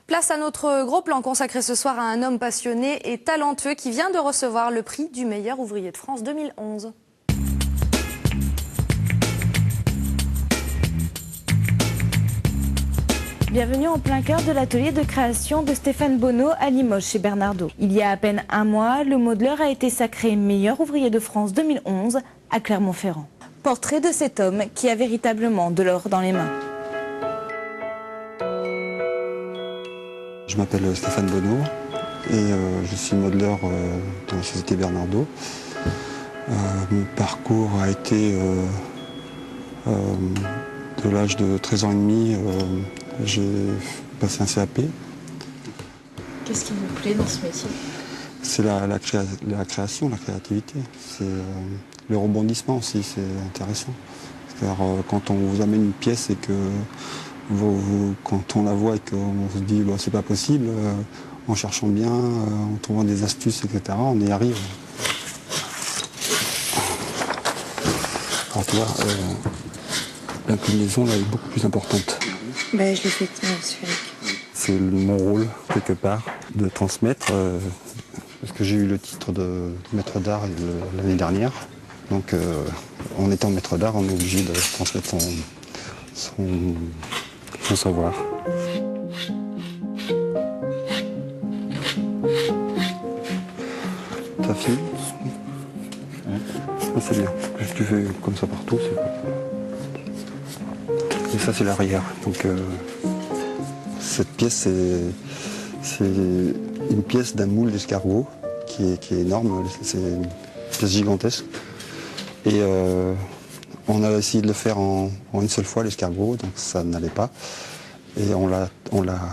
Place à notre gros plan consacré ce soir à un homme passionné et talentueux qui vient de recevoir le prix du meilleur ouvrier de France 2011. Bienvenue en plein cœur de l'atelier de création de Stéphane Bonneau à Limoges chez Bernardaud. Il y a à peine un mois, le modeleur a été sacré meilleur ouvrier de France 2011 à Clermont-Ferrand. Portrait de cet homme qui a véritablement de l'or dans les mains. Je m'appelle Stéphane Bonneau et je suis modeleur dans la société Bernardaud. Mon parcours a été de l'âge de 13 ans et demi, j'ai passé un CAP. Qu'est-ce qui vous plaît dans ce métier? C'est la création, la créativité. C'est le rebondissement aussi, c'est intéressant. Quand on vous amène une pièce et que quand on la voit et qu'on se dit bah, c'est pas possible, en cherchant bien, en trouvant des astuces, etc., on y arrive. Alors tu vois, l'inclinaison là est beaucoup plus importante. Ben, je l'ai fait sphérique. C'est mon rôle, quelque part, de transmettre, parce que j'ai eu le titre de maître d'art l'année dernière. Donc en étant maître d'art, on est obligé de transmettre son savoir. T'as fini? C'est bien. Si tu fais comme ça partout, c'est bon. Et ça, c'est l'arrière. Donc cette pièce, c'est une pièce d'un moule d'escargot qui est énorme. C'est une pièce gigantesque. Et on a essayé de le faire en une seule fois, l'escargot, donc ça n'allait pas. Et on l'a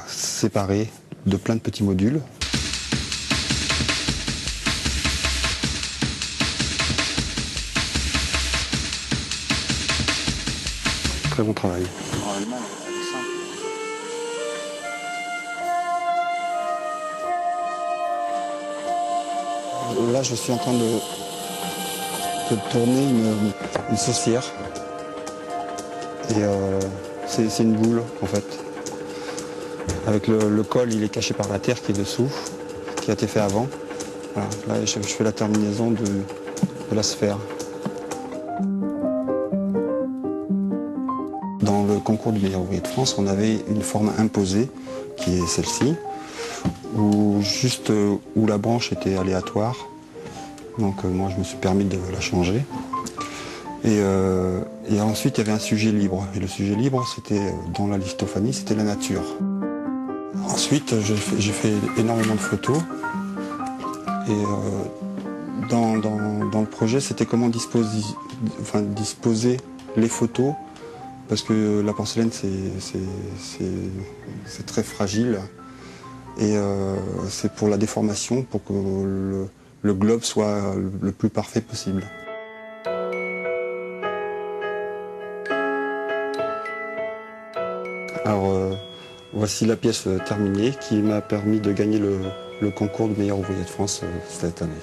séparé de plein de petits modules. Très bon travail. Là, je suis en train de tourner une saucière. Et c'est une boule, en fait. Avec le col, il est caché par la terre qui est dessous, qui a été fait avant. Voilà. Là, je fais la terminaison de la sphère. Dans le concours du meilleur ouvrier de France, on avait une forme imposée, qui est celle-ci, où la branche était aléatoire. Donc moi, je me suis permis de la changer. Et ensuite, il y avait un sujet libre. Et le sujet libre, c'était dans la lithophanie, c'était la nature. Ensuite, j'ai fait énormément de photos. Et dans le projet, c'était comment disposer les photos. Parce que la porcelaine, c'est très fragile. Et c'est pour la déformation, pour que le globe soit le plus parfait possible. Alors, voici la pièce terminée qui m'a permis de gagner le concours du meilleur ouvrier de France cette année.